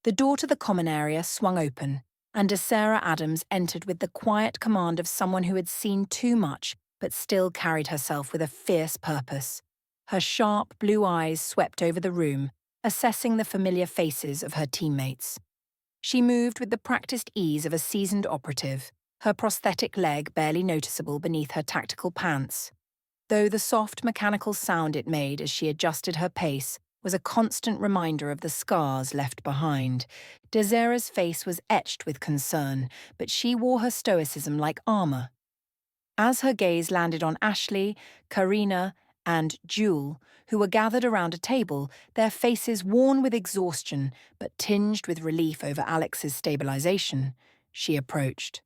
The door to the common area swung open, and Desera Adams entered with the quiet command of someone who had seen too much but still carried herself with a fierce purpose. Her sharp blue eyes swept over the room, assessing the familiar faces of her teammates. She moved with the practiced ease of a seasoned operative, her prosthetic leg barely noticeable beneath her tactical pants. Though the soft mechanical sound it made as she adjusted her pace was a constant reminder of the scars left behind, Desera's face was etched with concern, but she wore her stoicism like armor. As her gaze landed on Ashley, Karina, and Jewel, who were gathered around a table, their faces worn with exhaustion but tinged with relief over Alex's stabilization, she approached.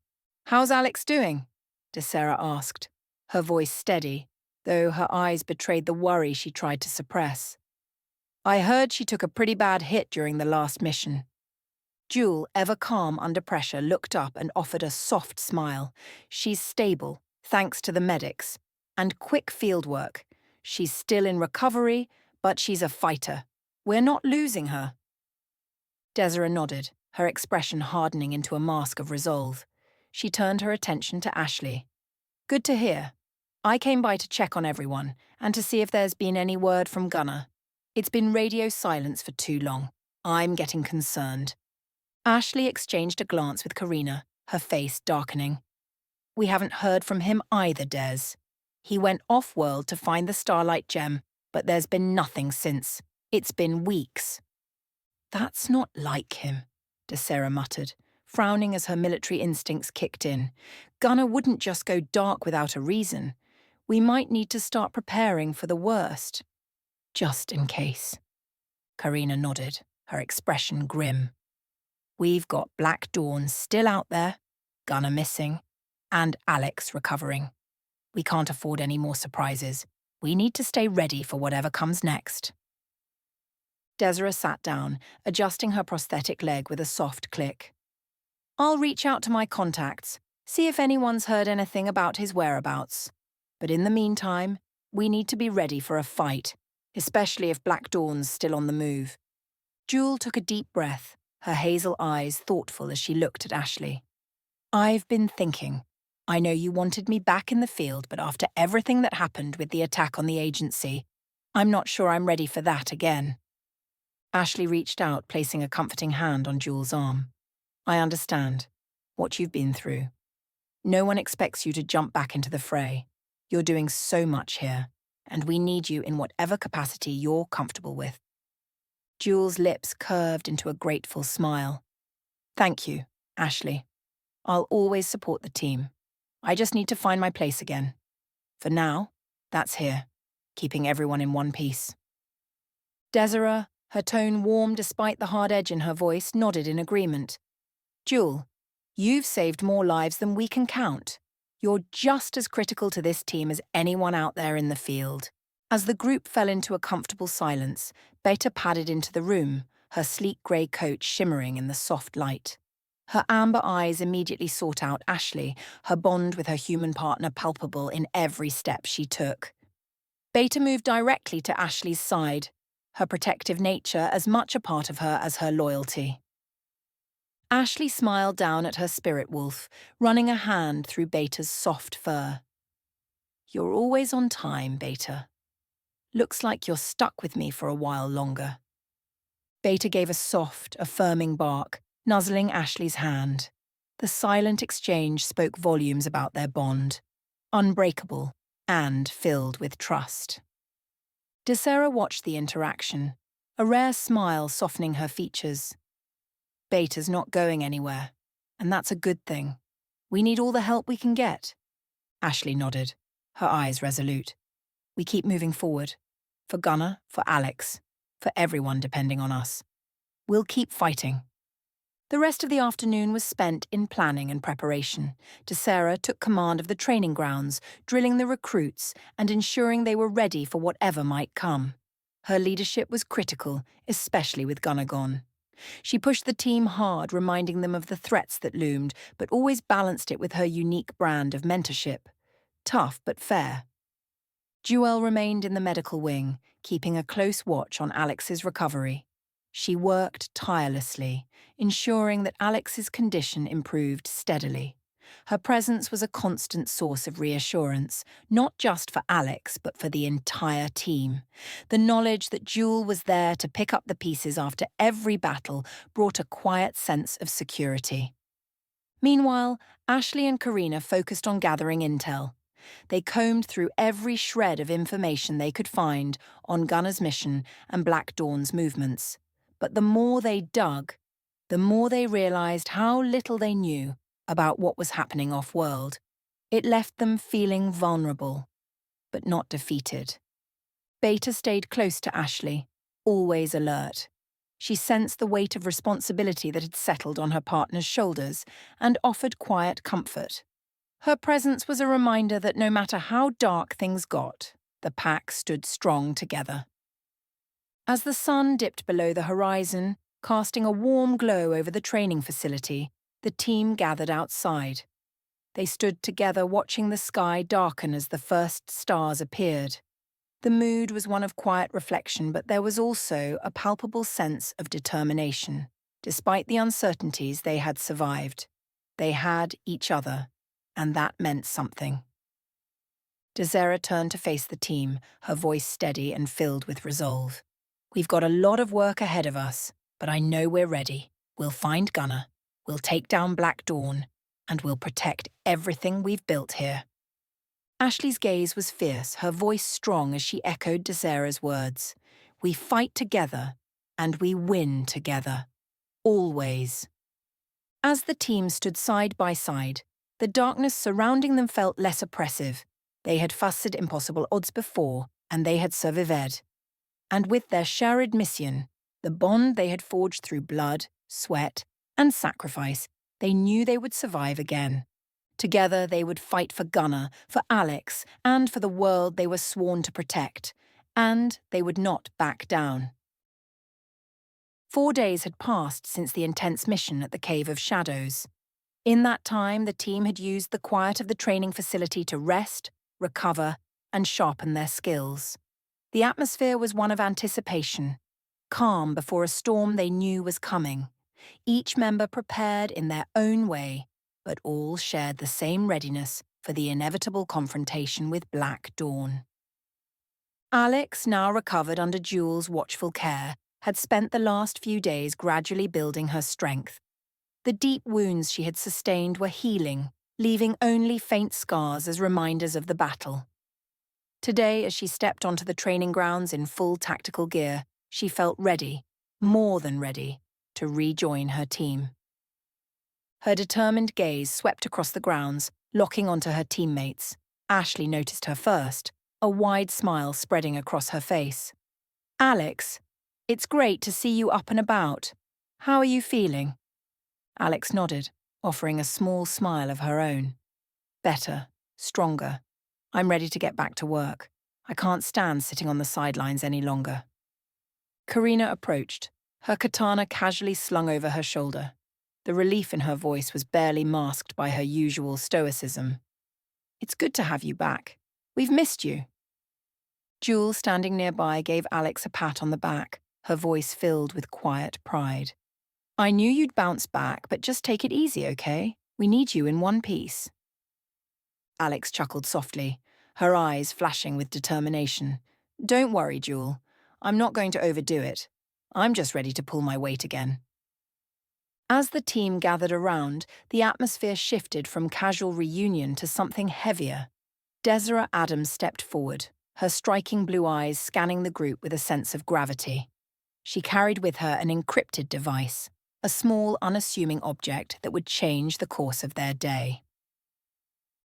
"How's Alex doing?" Desera asked, her voice steady, though her eyes betrayed the worry she tried to suppress. "I heard she took a pretty bad hit during the last mission." Jewel, ever calm under pressure, looked up and offered a soft smile. "She's stable, thanks to the medics, and quick field work. She's still in recovery, but she's a fighter. We're not losing her." Desera nodded, her expression hardening into a mask of resolve. She turned her attention to Ashley. "Good to hear. I came by to check on everyone, and to see if there's been any word from Gunnar. It's been radio silence for too long. I'm getting concerned." Ashley exchanged a glance with Karina, her face darkening. "We haven't heard from him either, Des. He went off-world to find the Starlight Gem, but there's been nothing since. It's been weeks." "That's not like him," Desera muttered, frowning as her military instincts kicked in. "Gunnar wouldn't just go dark without a reason. We might need to start preparing for the worst. Just in case." Karina nodded, her expression grim. "We've got Black Dawn still out there, Gunnar missing, and Alex recovering. We can't afford any more surprises. We need to stay ready for whatever comes next." Desera sat down, adjusting her prosthetic leg with a soft click. "I'll reach out to my contacts, see if anyone's heard anything about his whereabouts. But in the meantime, we need to be ready for a fight, especially if Black Dawn's still on the move." Jewel took a deep breath, her hazel eyes thoughtful as she looked at Ashley. "I've been thinking. I know you wanted me back in the field, but after everything that happened with the attack on the agency, I'm not sure I'm ready for that again." Ashley reached out, placing a comforting hand on Jewel's arm. "I understand what you've been through. No one expects you to jump back into the fray. You're doing so much here, and we need you in whatever capacity you're comfortable with." Jewel's lips curved into a grateful smile. "Thank you, Ashley. I'll always support the team. I just need to find my place again. For now, that's here, keeping everyone in one piece." Desera, her tone warm despite the hard edge in her voice, nodded in agreement. "Jewel, you've saved more lives than we can count. You're just as critical to this team as anyone out there in the field." As the group fell into a comfortable silence, Beta padded into the room, her sleek grey coat shimmering in the soft light. Her amber eyes immediately sought out Ashley, her bond with her human partner palpable in every step she took. Beta moved directly to Ashley's side, her protective nature as much a part of her as her loyalty. Ashley smiled down at her spirit wolf, running a hand through Beta's soft fur. "You're always on time, Beta. Looks like you're stuck with me for a while longer." Beta gave a soft, affirming bark, nuzzling Ashley's hand. The silent exchange spoke volumes about their bond, unbreakable and filled with trust. Desera watched the interaction, a rare smile softening her features. "Beta's not going anywhere, and that's a good thing. We need all the help we can get." Ashley nodded, her eyes resolute. "We keep moving forward. For Gunnar, for Alex, for everyone depending on us. We'll keep fighting." The rest of the afternoon was spent in planning and preparation. Desera took command of the training grounds, drilling the recruits and ensuring they were ready for whatever might come. Her leadership was critical, especially with Gunnar gone. She pushed the team hard, reminding them of the threats that loomed, but always balanced it with her unique brand of mentorship. Tough but fair. Jewel remained in the medical wing, keeping a close watch on Alex's recovery. She worked tirelessly, ensuring that Alex's condition improved steadily. Her presence was a constant source of reassurance, not just for Alex, but for the entire team. The knowledge that Jewel was there to pick up the pieces after every battle brought a quiet sense of security. Meanwhile, Ashley and Karina focused on gathering intel. They combed through every shred of information they could find on Gunner's mission and Black Dawn's movements. But the more they dug, the more they realized how little they knew about what was happening off-world. It left them feeling vulnerable, but not defeated. Beta stayed close to Ashley, always alert. She sensed the weight of responsibility that had settled on her partner's shoulders and offered quiet comfort. Her presence was a reminder that no matter how dark things got, the pack stood strong together. As the sun dipped below the horizon, casting a warm glow over the training facility, the team gathered outside. They stood together watching the sky darken as the first stars appeared. The mood was one of quiet reflection, but there was also a palpable sense of determination. Despite the uncertainties they had survived, they had each other, and that meant something. Desera turned to face the team, her voice steady and filled with resolve. "We've got a lot of work ahead of us, but I know we're ready. We'll find Gunner, we'll take down Black Dawn, and we'll protect everything we've built here." Ashley's gaze was fierce, her voice strong as she echoed Desera's words. "We fight together, and we win together. Always." As the team stood side by side, the darkness surrounding them felt less oppressive. They had faced impossible odds before, and they had survived. And with their shared mission, the bond they had forged through blood, sweat, and sacrifice, they knew they would survive again. Together they would fight for Gunner, for Alex, and for the world they were sworn to protect. And they would not back down. 4 days had passed since the intense mission at the Cave of Shadows. In that time, the team had used the quiet of the training facility to rest, recover, and sharpen their skills. The atmosphere was one of anticipation, calm before a storm they knew was coming. Each member prepared in their own way, but all shared the same readiness for the inevitable confrontation with Black Dawn. Alex, now recovered under Jewel's watchful care, had spent the last few days gradually building her strength. The deep wounds she had sustained were healing, leaving only faint scars as reminders of the battle. Today, as she stepped onto the training grounds in full tactical gear, she felt ready, more than ready, to rejoin her team. Her determined gaze swept across the grounds, locking onto her teammates. Ashley noticed her first, a wide smile spreading across her face. "Alex, it's great to see you up and about. How are you feeling?" Alex nodded, offering a small smile of her own. "Better, stronger. I'm ready to get back to work. I can't stand sitting on the sidelines any longer." Karina approached, her katana casually slung over her shoulder. The relief in her voice was barely masked by her usual stoicism. "It's good to have you back. We've missed you." Jewel, standing nearby, gave Alex a pat on the back, her voice filled with quiet pride. "I knew you'd bounce back, but just take it easy, okay? We need you in one piece." Alex chuckled softly, her eyes flashing with determination. "Don't worry, Jewel. I'm not going to overdo it. I'm just ready to pull my weight again." As the team gathered around, the atmosphere shifted from casual reunion to something heavier. Desera Adams stepped forward, her striking blue eyes scanning the group with a sense of gravity. She carried with her an encrypted device, a small, unassuming object that would change the course of their day.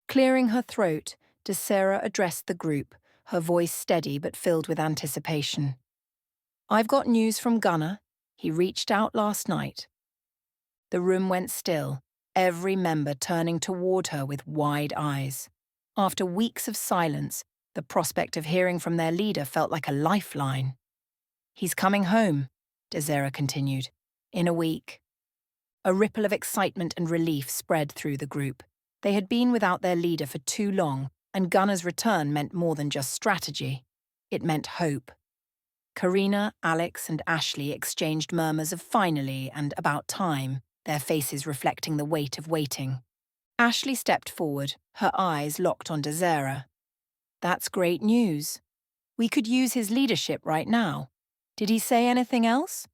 Clearing her throat, Desera addressed the group, her voice steady but filled with anticipation. "I've got news from Gunner. He reached out last night." The room went still, every member turning toward her with wide eyes. After weeks of silence, the prospect of hearing from their leader felt like a lifeline. "He's coming home," Desera continued, "in a week." A ripple of excitement and relief spread through the group. They had been without their leader for too long, and Gunner's return meant more than just strategy. It meant hope. Karina, Alex, and Ashley exchanged murmurs of finally and about time, their faces reflecting the weight of waiting. Ashley stepped forward, her eyes locked on Desera. That's great news. We could use his leadership right now. Did he say anything else?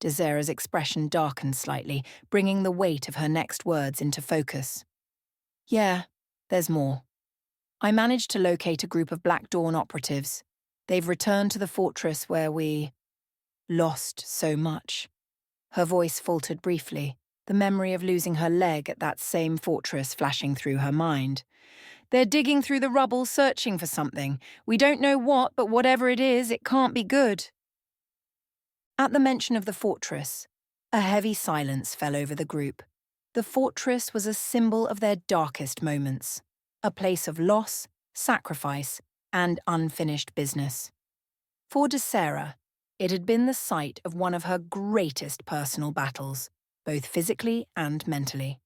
Desera's expression darkened slightly, bringing the weight of her next words into focus. Yeah, there's more. I managed to locate a group of Black Dawn operatives. They've returned to the fortress where we lost so much. Her voice faltered briefly, the memory of losing her leg at that same fortress flashing through her mind. They're digging through the rubble searching for something. We don't know what, but whatever it is, it can't be good. At the mention of the fortress, a heavy silence fell over the group. The fortress was a symbol of their darkest moments, a place of loss, sacrifice, and unfinished business. For Desera, it had been the site of one of her greatest personal battles, both physically and mentally.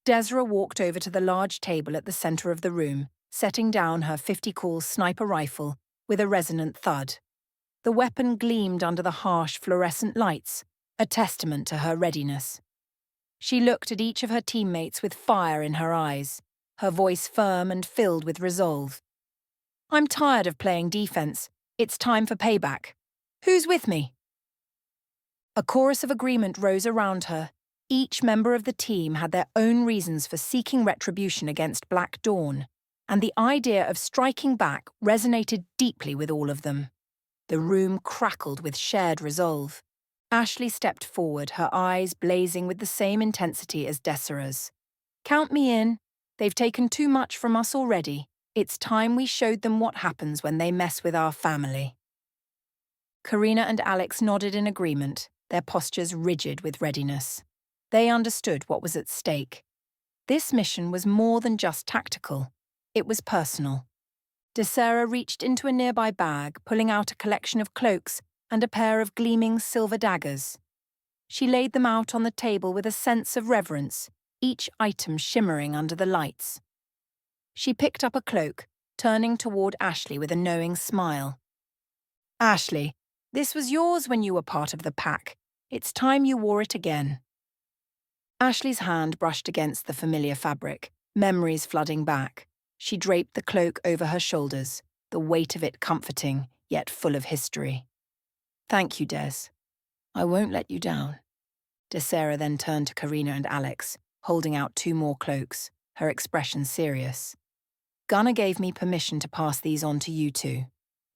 Desera walked over to the large table at the center of the room, setting down her 50-cal sniper rifle with a resonant thud. The weapon gleamed under the harsh fluorescent lights, a testament to her readiness. She looked at each of her teammates with fire in her eyes, her voice firm and filled with resolve. I'm tired of playing defense. It's time for payback. Who's with me? A chorus of agreement rose around her. Each member of the team had their own reasons for seeking retribution against Black Dawn, and the idea of striking back resonated deeply with all of them. The room crackled with shared resolve. Ashley stepped forward, her eyes blazing with the same intensity as Desera's. Count me in. They've taken too much from us already. It's time we showed them what happens when they mess with our family. Karina and Alex nodded in agreement, their postures rigid with readiness. They understood what was at stake. This mission was more than just tactical. It was personal. Desera reached into a nearby bag, pulling out a collection of cloaks and a pair of gleaming silver daggers. She laid them out on the table with a sense of reverence, each item shimmering under the lights. She picked up a cloak, turning toward Ashley with a knowing smile. Ashley, this was yours when you were part of the pack. It's time you wore it again. Ashley's hand brushed against the familiar fabric, memories flooding back. She draped the cloak over her shoulders, the weight of it comforting, yet full of history. Thank you, Des. I won't let you down. Desera then turned to Karina and Alex, holding out 2 more cloaks, her expression serious. Gunnar gave me permission to pass these on to you two.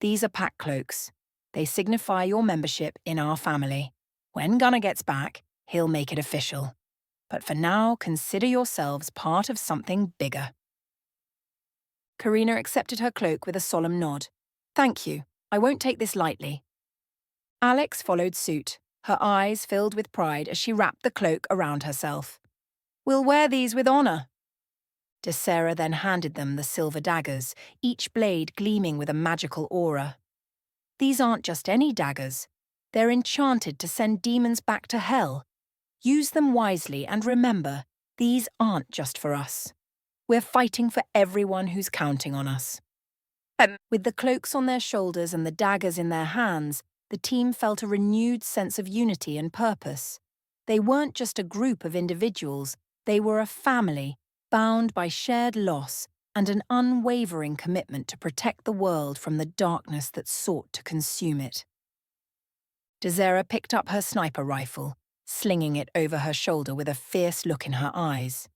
These are pack cloaks. They signify your membership in our family. When Gunnar gets back, he'll make it official. But for now, consider yourselves part of something bigger. Karina accepted her cloak with a solemn nod. Thank you. I won't take this lightly. Alex followed suit, her eyes filled with pride as she wrapped the cloak around herself. We'll wear these with honor. Desera then handed them the silver daggers, each blade gleaming with a magical aura. These aren't just any daggers. They're enchanted to send demons back to hell. Use them wisely and remember, these aren't just for us. We're fighting for everyone who's counting on us. With the cloaks on their shoulders and the daggers in their hands, the team felt a renewed sense of unity and purpose. They weren't just a group of individuals, they were a family, bound by shared loss and an unwavering commitment to protect the world from the darkness that sought to consume it. Desera picked up her sniper rifle, slinging it over her shoulder with a fierce look in her eyes.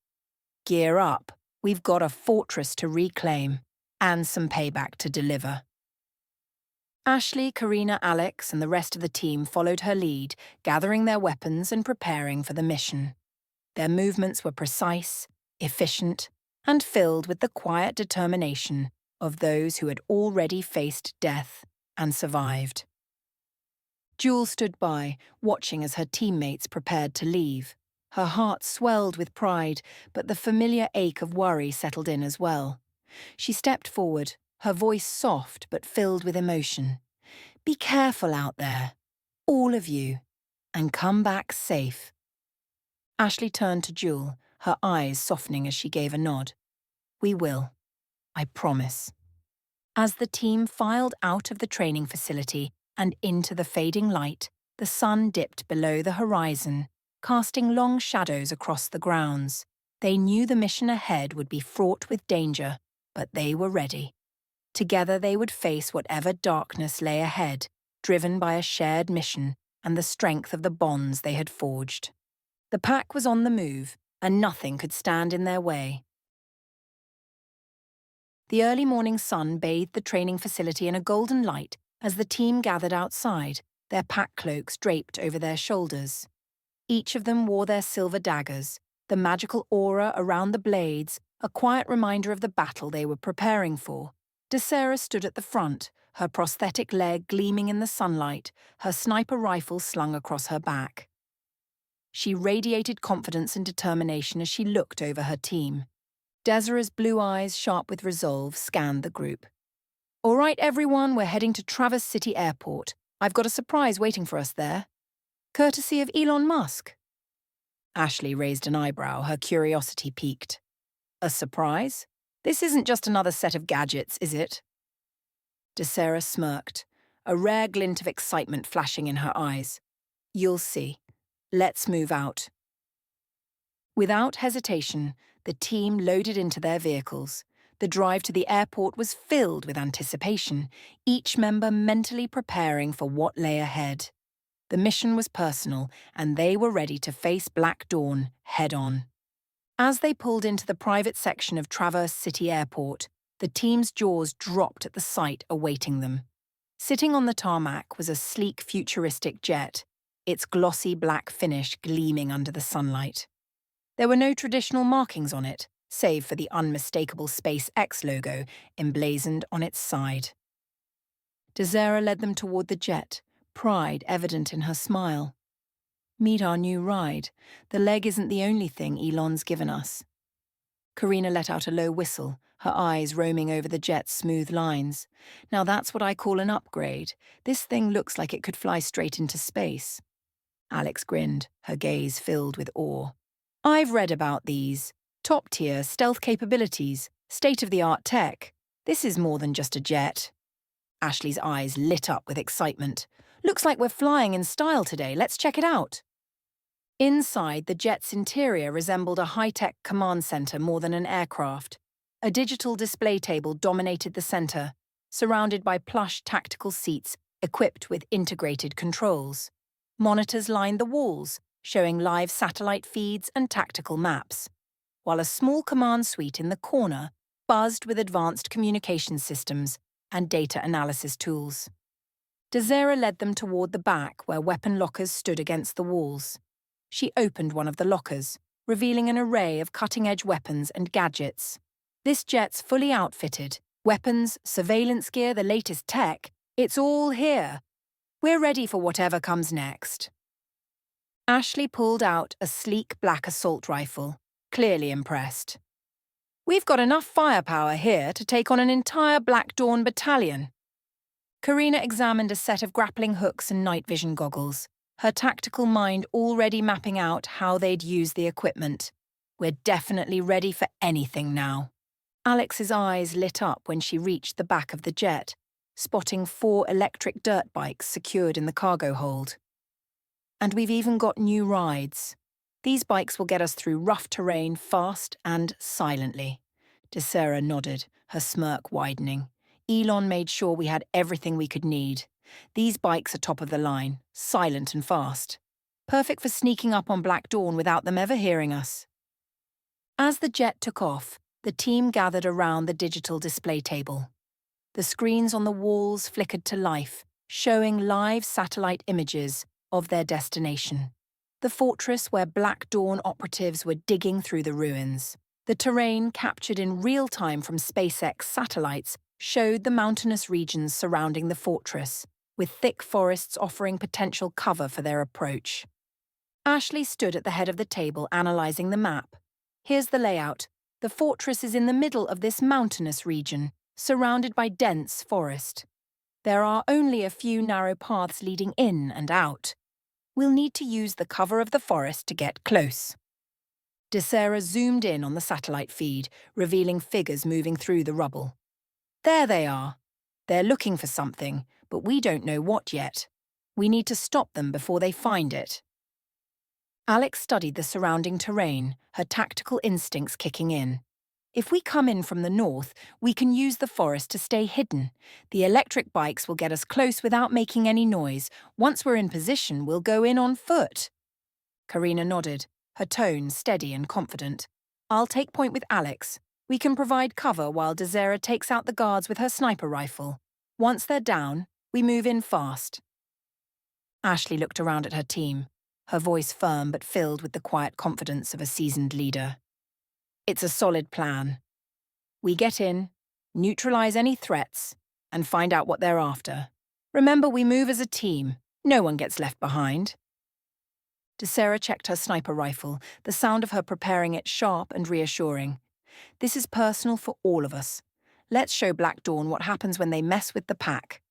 Gear up. We've got a fortress to reclaim, and some payback to deliver. Ashley, Karina, Alex, and the rest of the team followed her lead, gathering their weapons and preparing for the mission. Their movements were precise, efficient, and filled with the quiet determination of those who had already faced death and survived. Jewel stood by, watching as her teammates prepared to leave. Her heart swelled with pride, but the familiar ache of worry settled in as well. She stepped forward, her voice soft but filled with emotion. Be careful out there, all of you, and come back safe. Ashley turned to Jewel, her eyes softening as she gave a nod. We will. I promise. As the team filed out of the training facility and into the fading light, the sun dipped below the horizon, casting long shadows across the grounds. They knew the mission ahead would be fraught with danger, but they were ready. Together they would face whatever darkness lay ahead, driven by a shared mission and the strength of the bonds they had forged. The pack was on the move, and nothing could stand in their way. The early morning sun bathed the training facility in a golden light as the team gathered outside, their pack cloaks draped over their shoulders. Each of them wore their silver daggers, the magical aura around the blades, a quiet reminder of the battle they were preparing for. Desera stood at the front, her prosthetic leg gleaming in the sunlight, her sniper rifle slung across her back. She radiated confidence and determination as she looked over her team. Desera's blue eyes, sharp with resolve, scanned the group. "All right, everyone, we're heading to Traverse City Airport. I've got a surprise waiting for us there. Courtesy of Elon Musk." Ashley raised an eyebrow, her curiosity piqued. "A surprise? This isn't just another set of gadgets, is it?" Desera smirked, a rare glint of excitement flashing in her eyes. "You'll see. Let's move out." Without hesitation, the team loaded into their vehicles. The drive to the airport was filled with anticipation, each member mentally preparing for what lay ahead. The mission was personal, and they were ready to face Black Dawn head-on. As they pulled into the private section of Traverse City Airport, the team's jaws dropped at the sight awaiting them. Sitting on the tarmac was a sleek, futuristic jet, its glossy black finish gleaming under the sunlight. There were no traditional markings on it, save for the unmistakable SpaceX logo emblazoned on its side. Desera led them toward the jet, pride evident in her smile. "Meet our new ride. The leg isn't the only thing Elon's given us." Karina let out a low whistle, her eyes roaming over the jet's smooth lines. "Now that's what I call an upgrade. This thing looks like it could fly straight into space." Alex grinned, her gaze filled with awe. "I've read about these. Top-tier stealth capabilities, state-of-the-art tech. This is more than just a jet." Ashley's eyes lit up with excitement. "Looks like we're flying in style today. Let's check it out." Inside, the jet's interior resembled a high-tech command center more than an aircraft. A digital display table dominated the center, surrounded by plush tactical seats equipped with integrated controls. Monitors lined the walls, showing live satellite feeds and tactical maps, while a small command suite in the corner buzzed with advanced communication systems and data analysis tools. Desera led them toward the back where weapon lockers stood against the walls. She opened one of the lockers, revealing an array of cutting-edge weapons and gadgets. "This jet's fully outfitted. Weapons, surveillance gear, the latest tech. It's all here. We're ready for whatever comes next." Ashley pulled out a sleek black assault rifle, clearly impressed. "We've got enough firepower here to take on an entire Black Dawn battalion." Karina examined a set of grappling hooks and night vision goggles, her tactical mind already mapping out how they'd use the equipment. "We're definitely ready for anything now." Alex's eyes lit up when she reached the back of the jet, spotting 4 electric dirt bikes secured in the cargo hold. "And we've even got new rides. These bikes will get us through rough terrain fast and silently." Desera nodded, her smirk widening. "Elon made sure we had everything we could need. These bikes are top of the line, silent and fast. Perfect for sneaking up on Black Dawn without them ever hearing us." As the jet took off, the team gathered around the digital display table. The screens on the walls flickered to life, showing live satellite images of their destination. The fortress where Black Dawn operatives were digging through the ruins. The terrain captured in real time from SpaceX satellites showed the mountainous regions surrounding the fortress, with thick forests offering potential cover for their approach. Ashley stood at the head of the table analyzing the map. "Here's the layout. The fortress is in the middle of this mountainous region, surrounded by dense forest. There are only a few narrow paths leading in and out. We'll need to use the cover of the forest to get close." Desera zoomed in on the satellite feed, revealing figures moving through the rubble. "There they are, They're looking for something, but we don't know what yet. We need to stop them before they find it. Alex studied the surrounding terrain, her tactical instincts kicking in. If we come in from the north, we can use the forest to stay hidden. The electric bikes will get us close without making any noise. Once we're in position, we'll go in on foot. Karina nodded, her tone steady and confident. I'll take point with Alex. We can provide cover while Desera takes out the guards with her sniper rifle. Once they're down, we move in fast. Ashley looked around at her team, her voice firm but filled with the quiet confidence of a seasoned leader. It's a solid plan. We get in, neutralize any threats, and find out what they're after. Remember, we move as a team. No one gets left behind. Desera checked her sniper rifle, the sound of her preparing it sharp and reassuring. This is personal for all of us. Let's show Black Dawn what happens when they mess with the pack.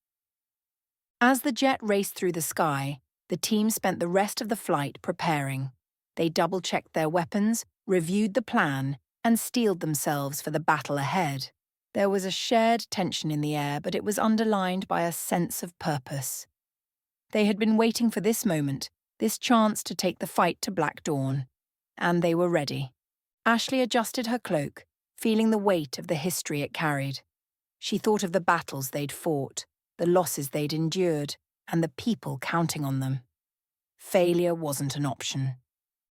As the jet raced through the sky, the team spent the rest of the flight preparing. They double-checked their weapons, reviewed the plan, and steeled themselves for the battle ahead. There was a shared tension in the air, but it was underlined by a sense of purpose. They had been waiting for this moment, this chance to take the fight to Black Dawn. And they were ready. Ashley adjusted her cloak, feeling the weight of the history it carried. She thought of the battles they'd fought, the losses they'd endured, and the people counting on them. Failure wasn't an option.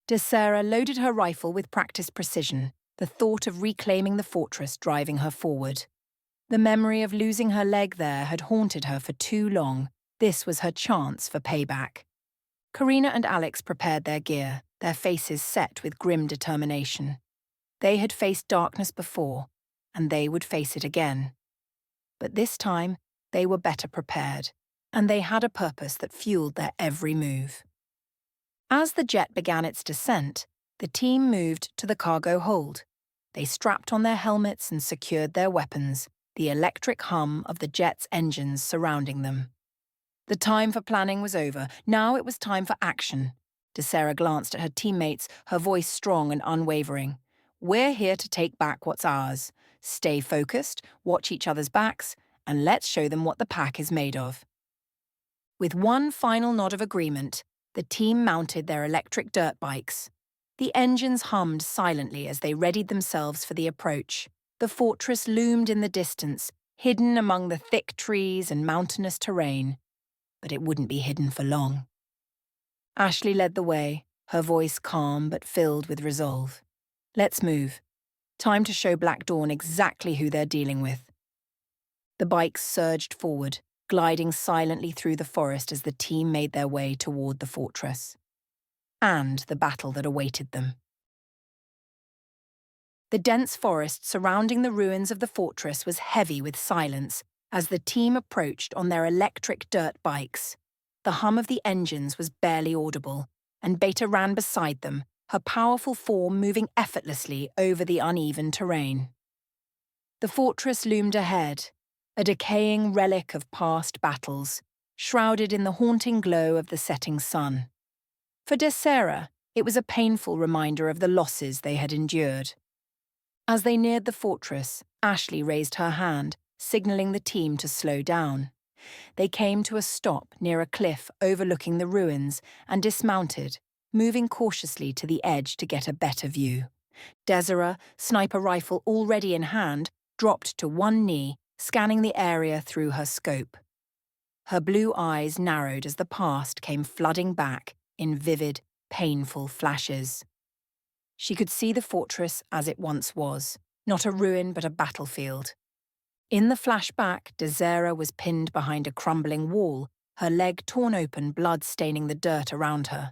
Desera loaded her rifle with practiced precision, the thought of reclaiming the fortress driving her forward. The memory of losing her leg there had haunted her for too long. This was her chance for payback. Karina and Alex prepared their gear, their faces set with grim determination. They had faced darkness before, and they would face it again. But this time, they were better prepared, and they had a purpose that fueled their every move. As the jet began its descent, the team moved to the cargo hold. They strapped on their helmets and secured their weapons, the electric hum of the jet's engines surrounding them. The time for planning was over. Now it was time for action. Desera glanced at her teammates, her voice strong and unwavering. We're here to take back what's ours. Stay focused, watch each other's backs, and let's show them what the pack is made of. With one final nod of agreement, the team mounted their electric dirt bikes. The engines hummed silently as they readied themselves for the approach. The fortress loomed in the distance, hidden among the thick trees and mountainous terrain. But it wouldn't be hidden for long. Ashley led the way, her voice calm but filled with resolve. Let's move. Time to show Black Dawn exactly who they're dealing with. The bikes surged forward, gliding silently through the forest as the team made their way toward the fortress. And the battle that awaited them. The dense forest surrounding the ruins of the fortress was heavy with silence as the team approached on their electric dirt bikes. The hum of the engines was barely audible, and Beta ran beside them, her powerful form moving effortlessly over the uneven terrain. The fortress loomed ahead, a decaying relic of past battles, shrouded in the haunting glow of the setting sun. For Desera, it was a painful reminder of the losses they had endured. As they neared the fortress, Ashley raised her hand, signaling the team to slow down. They came to a stop near a cliff overlooking the ruins and dismounted, moving cautiously to the edge to get a better view. Desera, sniper rifle already in hand, dropped to one knee, scanning the area through her scope. Her blue eyes narrowed as the past came flooding back in vivid, painful flashes. She could see the fortress as it once was, not a ruin but a battlefield. In the flashback, Desera was pinned behind a crumbling wall, her leg torn open, blood staining the dirt around her.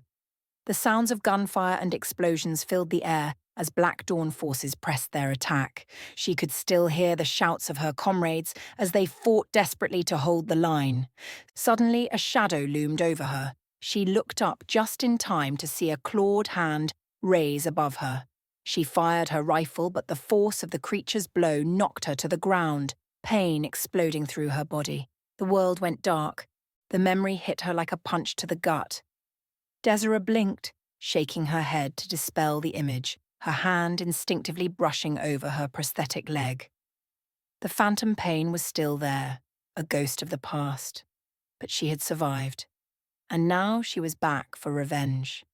The sounds of gunfire and explosions filled the air as Black Dawn forces pressed their attack. She could still hear the shouts of her comrades as they fought desperately to hold the line. Suddenly, a shadow loomed over her. She looked up just in time to see a clawed hand raise above her. She fired her rifle, but the force of the creature's blow knocked her to the ground, pain exploding through her body. The world went dark. The memory hit her like a punch to the gut. Desera blinked, shaking her head to dispel the image, her hand instinctively brushing over her prosthetic leg. The phantom pain was still there, a ghost of the past. But she had survived, and now she was back for revenge.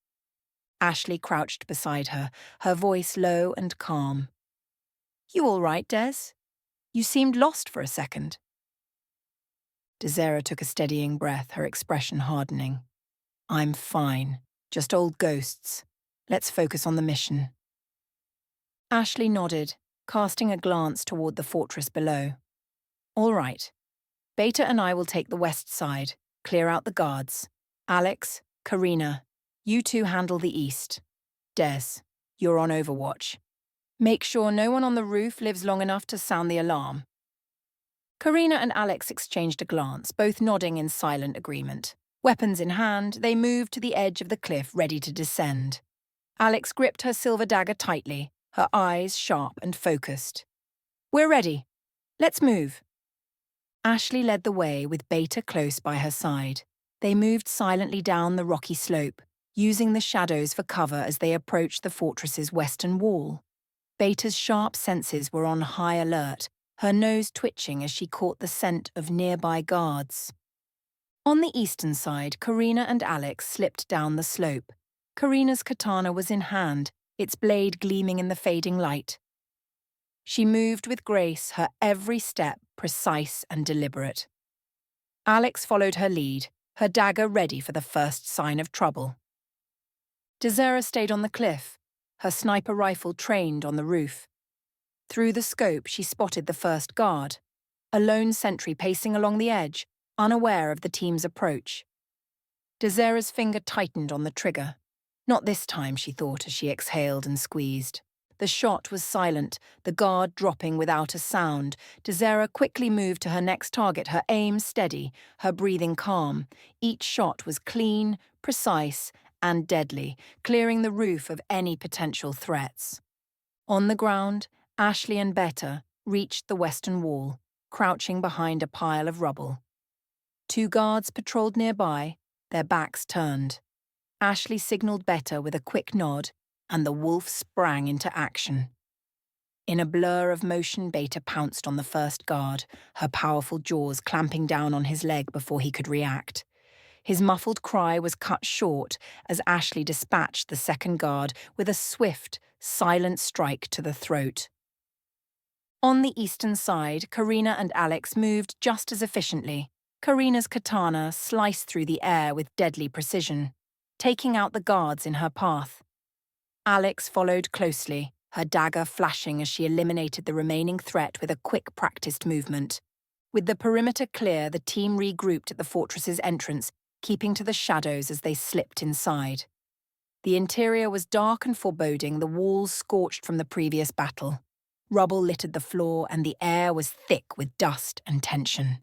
Ashley crouched beside her, her voice low and calm. "You all right, Des? You seemed lost for a second." Desera took a steadying breath, her expression hardening. "I'm fine. Just old ghosts. Let's focus on the mission." Ashley nodded, casting a glance toward the fortress below. "All right. Beta and I will take the west side, clear out the guards. Alex, Karina, you two handle the east. Des, you're on overwatch. Make sure no one on the roof lives long enough to sound the alarm." Karina and Alex exchanged a glance, both nodding in silent agreement. Weapons in hand, they moved to the edge of the cliff, ready to descend. Alex gripped her silver dagger tightly, her eyes sharp and focused. "We're ready. Let's move." Ashley led the way, with Beta close by her side. They moved silently down the rocky slope, using the shadows for cover as they approached the fortress's western wall. Beta's sharp senses were on high alert, her nose twitching as she caught the scent of nearby guards. On the eastern side, Karina and Alex slipped down the slope. Karina's katana was in hand, its blade gleaming in the fading light. She moved with grace, her every step precise and deliberate. Alex followed her lead, her dagger ready for the first sign of trouble. Desera stayed on the cliff, her sniper rifle trained on the roof. Through the scope, she spotted the first guard, a lone sentry pacing along the edge, unaware of the team's approach. Desera's finger tightened on the trigger. Not this time, she thought as she exhaled and squeezed. The shot was silent, the guard dropping without a sound. Desera quickly moved to her next target, her aim steady, her breathing calm. Each shot was clean, precise, and deadly, clearing the roof of any potential threats. On the ground, Ashley and Beta reached the western wall, crouching behind a pile of rubble. Two guards patrolled nearby, their backs turned. Ashley signaled Beta with a quick nod, and the wolf sprang into action. In a blur of motion, Beta pounced on the first guard, her powerful jaws clamping down on his leg before he could react. His muffled cry was cut short as Ashley dispatched the second guard with a swift, silent strike to the throat. On the eastern side, Karina and Alex moved just as efficiently. Karina's katana sliced through the air with deadly precision, taking out the guards in her path. Alex followed closely, her dagger flashing as she eliminated the remaining threat with a quick, practiced movement. With the perimeter clear, the team regrouped at the fortress's entrance, keeping to the shadows as they slipped inside. The interior was dark and foreboding, the walls scorched from the previous battle. Rubble littered the floor, and the air was thick with dust and tension.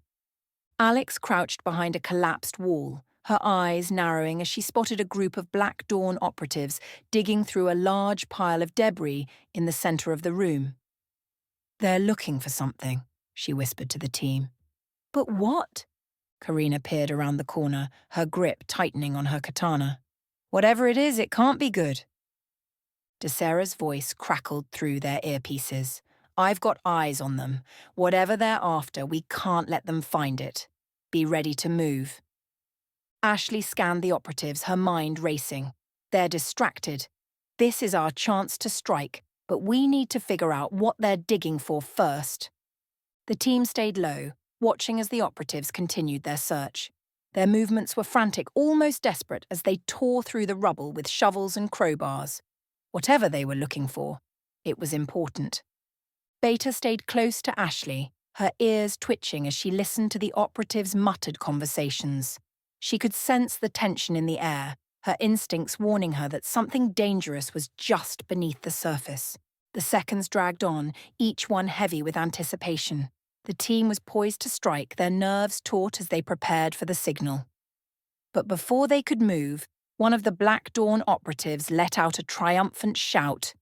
Alex crouched behind a collapsed wall, her eyes narrowing as she spotted a group of Black Dawn operatives digging through a large pile of debris in the center of the room. "They're looking for something," she whispered to the team. "But what?" Karina peered around the corner, her grip tightening on her katana. "Whatever it is, it can't be good." Desera's voice crackled through their earpieces. "I've got eyes on them. Whatever they're after, we can't let them find it. Be ready to move." Ashley scanned the operatives, her mind racing. "They're distracted. This is our chance to strike, but we need to figure out what they're digging for first." The team stayed low, watching as the operatives continued their search. Their movements were frantic, almost desperate, as they tore through the rubble with shovels and crowbars. Whatever they were looking for, it was important. Beta stayed close to Ashley, her ears twitching as she listened to the operatives' muttered conversations. She could sense the tension in the air, her instincts warning her that something dangerous was just beneath the surface. The seconds dragged on, each one heavy with anticipation. The team was poised to strike, their nerves taut as they prepared for the signal. But before they could move, one of the Black Dawn operatives let out a triumphant shout.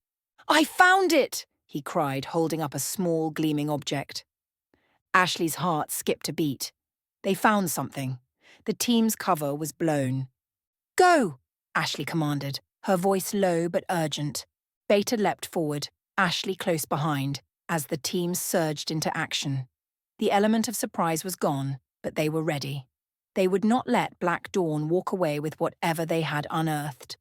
"I found it!" he cried, holding up a small, gleaming object. Ashley's heart skipped a beat. They found something. The team's cover was blown. "Go!" Ashley commanded, her voice low but urgent. Beta leapt forward, Ashley close behind, as the team surged into action. The element of surprise was gone, but they were ready. They would not let Black Dawn walk away with whatever they had unearthed.